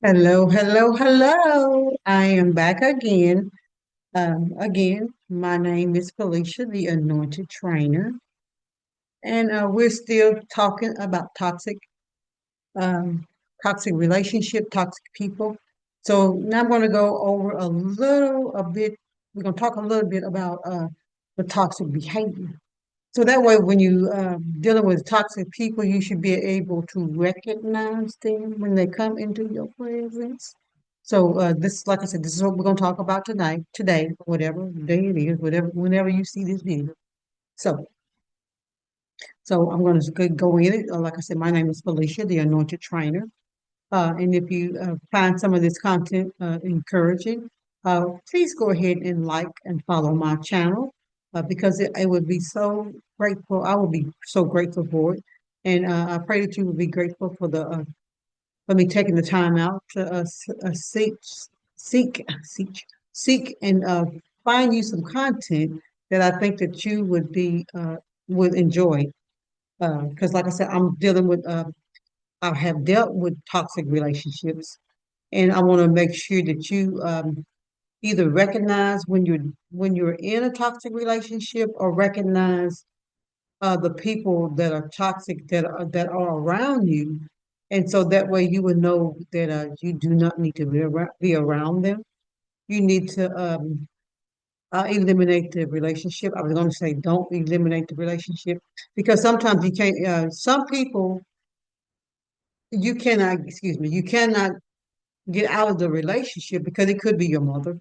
Hello, hello, hello. I am back again. My name is Felicia, the Anointed Trainer, and we're still talking about um, toxic relationship, toxic people. So now I'm going to go over a bit. We're going to talk a little bit about the toxic behavior. So that way, when you dealing with toxic people, you should be able to recognize them when they come into your presence. So this, like I said, this is what we're going to talk about tonight, today, whatever day it is, whatever, whenever you see this video. So, so I'm going to go in it. Like I said, my name is Felicia, the Anointed Trainer. And if you find some of this content encouraging, please go ahead and like and follow my channel because it would be so grateful. I would be so grateful for it. And I pray that you will be grateful for me taking the time out to seek, seek, and find you some content that I think that you would enjoy. Because, like I said, I have dealt with toxic relationships, and I want to make sure that you either recognize when you're in a toxic relationship or recognize the people that are toxic that are around you, and so that way you would know that you do not need to be around them. You need to eliminate the relationship. I was going to say don't eliminate the relationship because sometimes you can't. Some people you cannot. Excuse me. You cannot get out of the relationship because it could be your mother,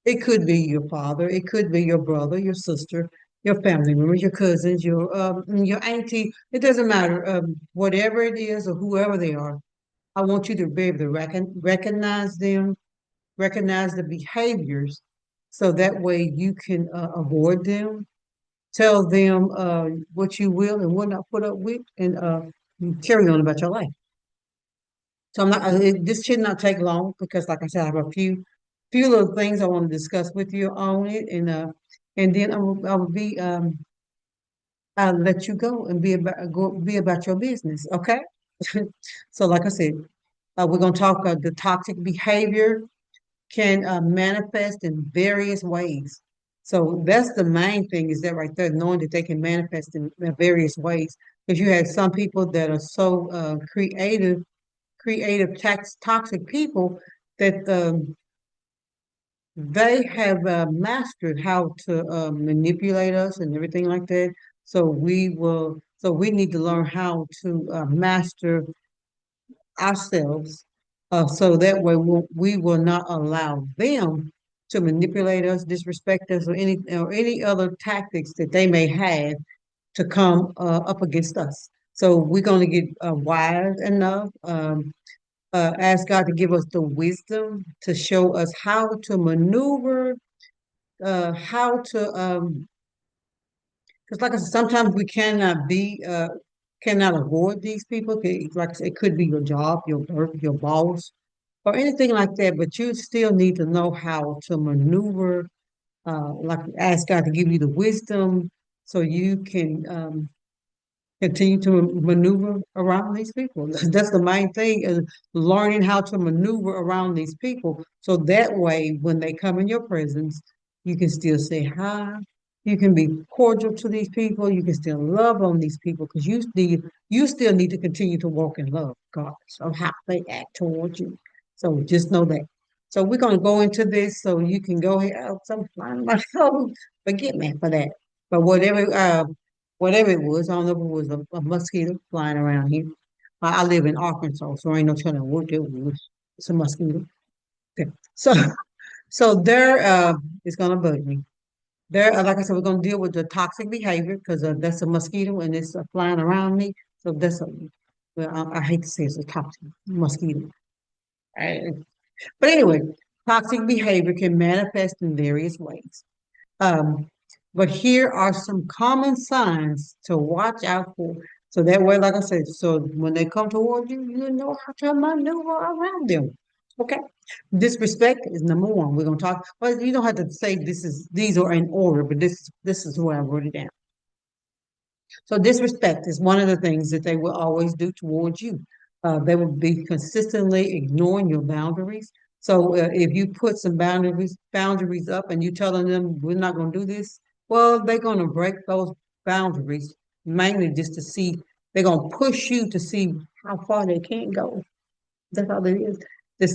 it could be your father, it could be your brother, your sister, your family members, your cousins, your auntie. It doesn't matter. Whatever it is or whoever they are, I want you to be able to recognize them, recognize the behaviors, so that way you can avoid them. Tell them what you will and will not put up with, and carry on about your life. So I'm not. This should not take long because, like I said, I have a few little things I want to discuss with you on it, and then I'll let you go and be about your business. Okay. So, like I said, we're gonna talk. The toxic behavior can manifest in various ways. So that's the main thing is that right there, knowing that they can manifest in various ways. Because you have some people that are so creative, toxic people that they have mastered how to manipulate us and everything like that. So we need to learn how to master ourselves, so that way we will not allow them to manipulate us, disrespect us, or any other tactics that they may have to come up against us. So we're going to get wise enough. Ask God to give us the wisdom to show us how to maneuver, how to, because like I said, sometimes we cannot avoid these people. Like I said, it could be your job, your work, your boss, or anything like that, but you still need to know how to maneuver, like ask God to give you the wisdom so you can continue to maneuver around these people. That's the main thing is learning how to maneuver around these people. So that way, when they come in your presence, you can still say hi. You can be cordial to these people. You can still love on these people because you still need to continue to walk in love, regardless of how they act towards you. So just know that. So we're gonna go into this so you can go ahead. Oh, some flying my phone. Forget me for that. But whatever it was. I don't know if it was a mosquito flying around here. I live in Arkansas, so ain't no telling what it was. It's a mosquito. Okay. So, so there is gonna bug me. There, like I said, we're gonna deal with the toxic behavior because that's a mosquito and it's flying around me. So well, I hate to say it's a toxic mosquito. Uh, But anyway, toxic behavior can manifest in various ways. Um, but here are some common signs to watch out for. So that way, like I said, so when they come toward you, you know how to maneuver around them. Okay. Disrespect is number one. We're gonna talk, but you don't have to say these are in order, but this is where I wrote it down. So disrespect is one of the things that they will always do towards you. They will be consistently ignoring your boundaries. So if you put some boundaries up and you telling them we're not going to do this, well, they're going to break those boundaries mainly just to see, they're going to push you to see how far they can go. That's all it is.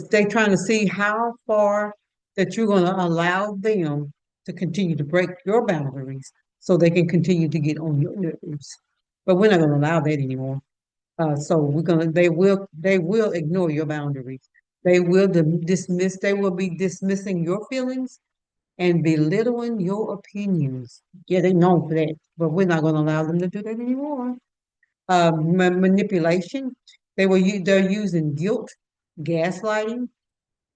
They trying to see how far that you're going to allow them to continue to break your boundaries so they can continue to get on your nerves. But we're not going to allow that anymore. So they will ignore your boundaries. They will they will be dismissing your feelings and belittling your opinions. Yeah, they know for that, but we're not going to allow them to do that anymore. Manipulation. They're using guilt, gaslighting,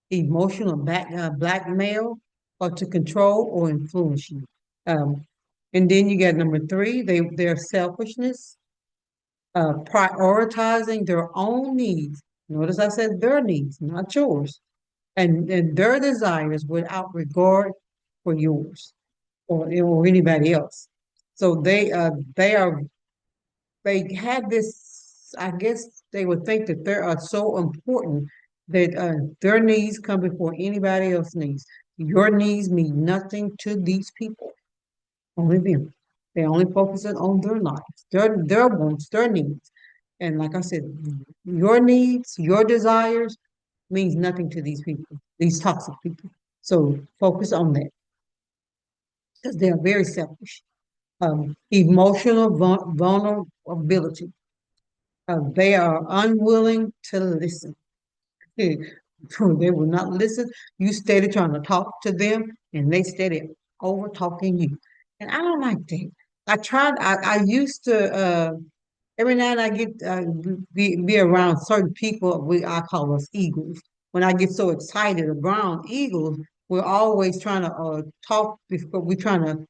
emotional blackmail, or to control or influence you. Um, and then you got number three, their selfishness, prioritizing their own needs. Notice I said their needs, not yours, and their desires without regard for yours or anybody else. So they have this. I guess they would think that they are so important that their needs come before anybody else's needs. Your needs mean nothing to these people. Only them. They only focusing on their lives, their wants, their needs. And like I said, your needs, your desires means nothing to these people, these toxic people. So focus on that because they are very selfish. Emotional vulnerability. They are unwilling to listen. They will not listen. You steady trying to talk to them, and they steady over talking you. And I don't like that. I used to, every now and I get be around certain people. I call us eagles. When I get so excited around eagles, we're always trying to talk before we're trying to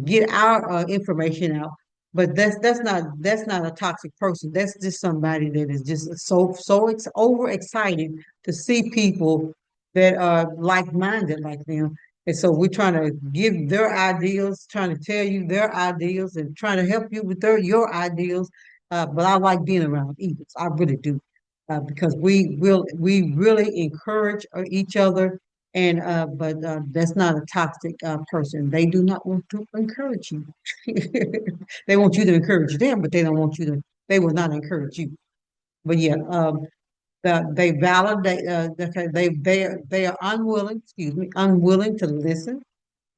get our information out. But that's not a toxic person. That's just somebody that is just it's overexcited to see people that are like-minded like them. And so we're trying to give their ideals, trying to tell you their ideals, and trying to help you with your ideals. But I like being around eagles. I really do, because we really encourage each other. And but that's not a toxic person. They do not want to encourage you. They want you to encourage them, but they don't want you to. They will not encourage you. But yeah, they validate. They are unwilling. Excuse me, unwilling to listen,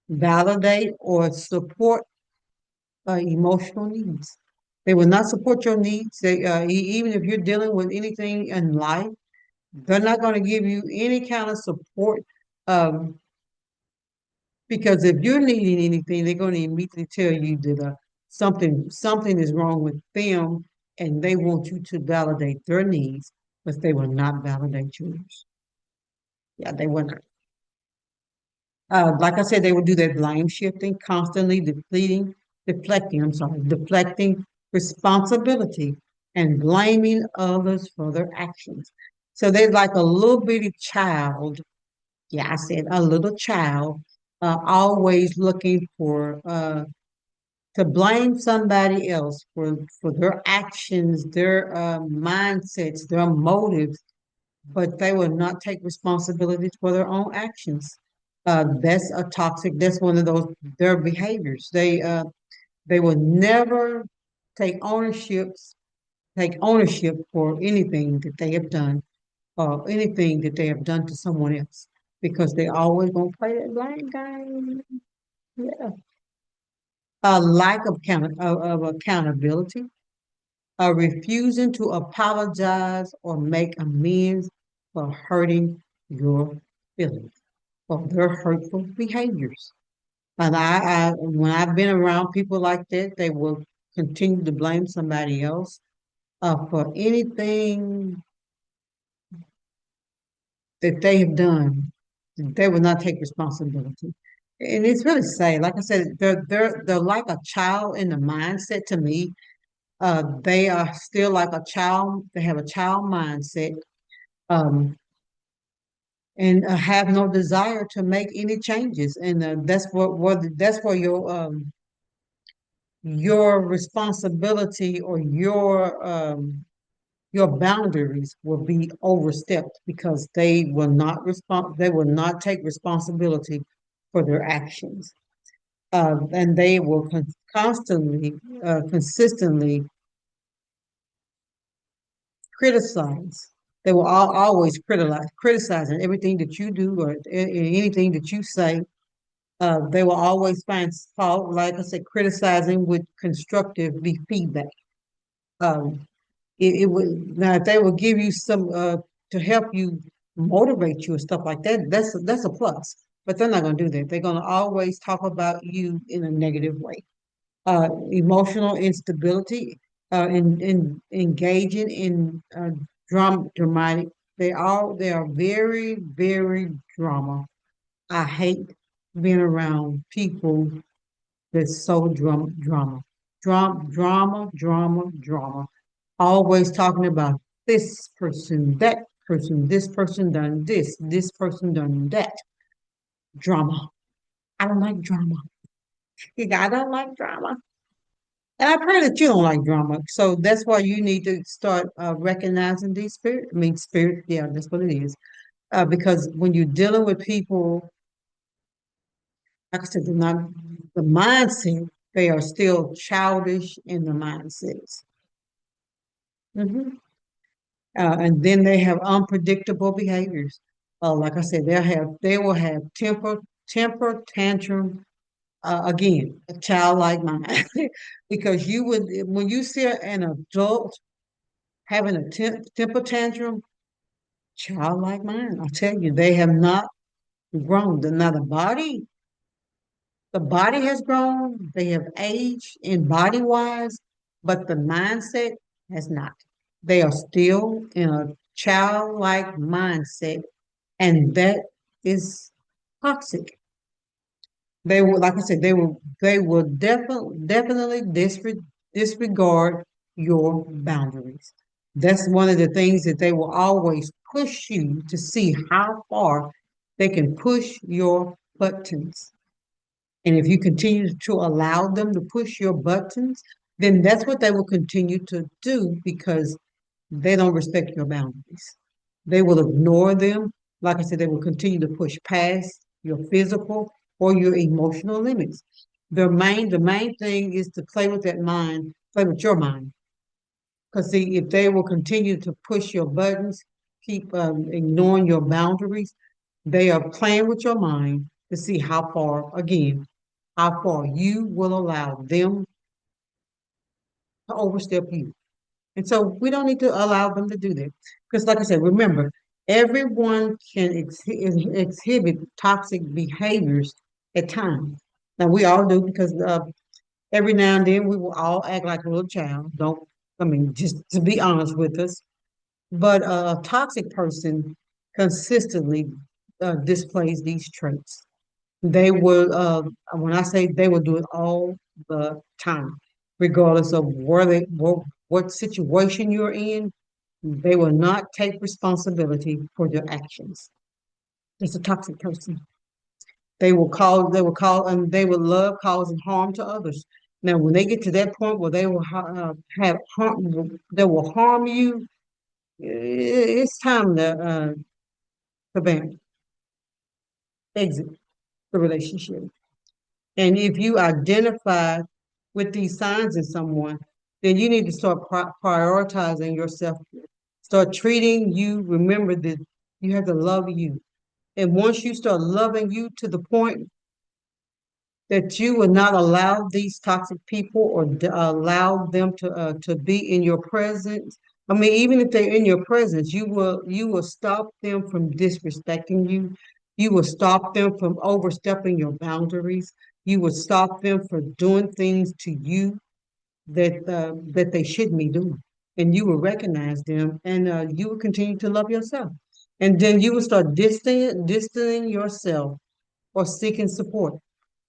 validate, or support emotional needs. They will not support your needs. Even if you're dealing with anything in life, they're not going to give you any kind of support. Um, because if you're needing anything, they're going to immediately tell you that something is wrong with them, and they want you to validate their needs, but they will not validate yours. Yeah, they will not. Like I said, they will do that blame shifting, constantly deflecting. I'm sorry, deflecting responsibility and blaming others for their actions. So they're like a little bitty child. Yeah, I said a little child, always looking for to blame somebody else for their actions, their mindsets, their motives, but they will not take responsibility for their own actions. That's a toxic. That's one of those their behaviors. They will never take ownership for anything that they have done or anything that they have done to someone else because they always gonna play that blame game. Yeah. A lack of accountability, a refusing to apologize or make amends for hurting your feelings or their hurtful behaviors. And when I've been around people like that, they will continue to blame somebody else for anything that they have done. They will not take responsibility. And it's really sad. Like I said, they're like a child in the mindset to me. They are still like a child. They have a child mindset, um, and have no desire to make any changes. And that's where your responsibility or your boundaries will be overstepped because they will not take responsibility for their actions. And they will consistently criticize. They will always criticizing everything that you do or anything that you say. They will always find fault, like I said, criticizing with constructive feedback. Um, it would now if they will give you some to help you motivate you and stuff like that. That's a plus. But they're not going to do that. They're going to always talk about you in a negative way. Emotional instability, in engaging in dramatic. They are very, very drama. I hate being around people that's so drama. Always talking about this person done this person done that. Drama. I don't like drama. I don't like drama. And I pray that you don't like drama. So that's why you need to start recognizing these spirit. I mean, spirit. Yeah, that's what it is. Because when you're dealing with people, like I said, they're not the mindset. They are still childish in the mindsets. Hmm. And then they have unpredictable behaviors. Like I said, they will have temper tantrum. Again, a childlike mind, because you would when you see an adult having a temper tantrum, childlike mind. I tell you, they have not grown. Now the body has grown. They have aged in body wise, but the mindset has not. They are still in a childlike mindset, and that is toxic. They will, like I said, they will definitely disregard your boundaries. That's one of the things that they will always push you to see how far they can push your buttons. And if you continue to allow them to push your buttons, then that's what they will continue to do because they don't respect your boundaries. They will ignore them. Like I said, they will continue to push past your physical or your emotional limits. The main thing is to play with that mind, play with your mind. Because see, if they will continue to push your buttons, keep ignoring your boundaries, they are playing with your mind to see how far you will allow them to overstep you. And so we don't need to allow them to do that. Because, like I said, remember, everyone can exhibit toxic behaviors at times. Now, we all do because every now and then we will all act like a little child. I mean, just to be honest with us. But a toxic person consistently displays these traits. They will, when I say they will do it all the time, regardless of what situation you're in, they will not take responsibility for their actions. It's a toxic person. And they will love causing harm to others. Now, when they get to that point where they will have harm, they will harm you, it's time to exit the relationship. And if you identify with these signs in someone, then you need to start prioritizing yourself. Start treating you. Remember that you have to love you. And once you start loving you to the point that you will not allow these toxic people or allow them to be in your presence. I mean, even if they're in your presence, you will stop them from disrespecting you. You will stop them from overstepping your boundaries. You will stop them from doing things to you that they shouldn't be doing. And you will recognize them, and you will continue to love yourself. And then you will start distancing yourself or seeking support.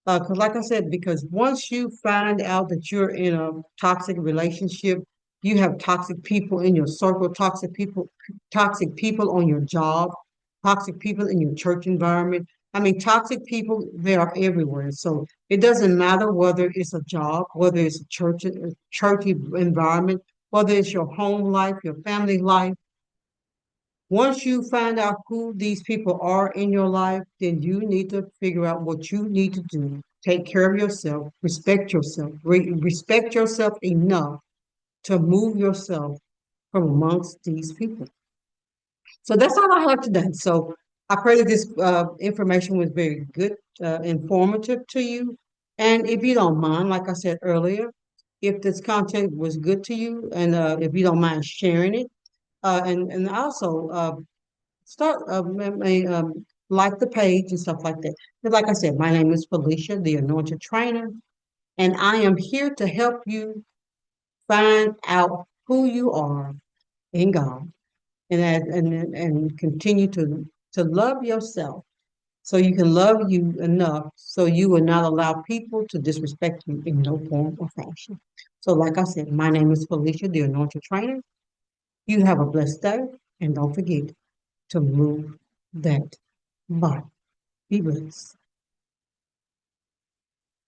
Because, like I said, because once you find out that you're in a toxic relationship, you have toxic people in your circle, toxic people on your job, toxic people in your church environment. I mean, toxic people, they are everywhere. So it doesn't matter whether it's a job, whether it's a church environment, whether it's your home life, your family life. Once you find out who these people are in your life, then you need to figure out what you need to do. Take care of yourself, respect yourself enough to move yourself from amongst these people. So that's all I have today. So I pray that this information was very good, informative to you. And if you don't mind, like I said earlier, if this content was good to you, and if you don't mind sharing it, and also start like the page and stuff like that. But like I said, my name is Felicia, the Anointed Trainer, and I am here to help you find out who you are in God and continue to love yourself so you can love you enough so you will not allow people to disrespect you in no form or fashion. So, like I said, my name is Felicia, the Anointed Trainer. You have a blessed day, and don't forget to move that body. Be blessed.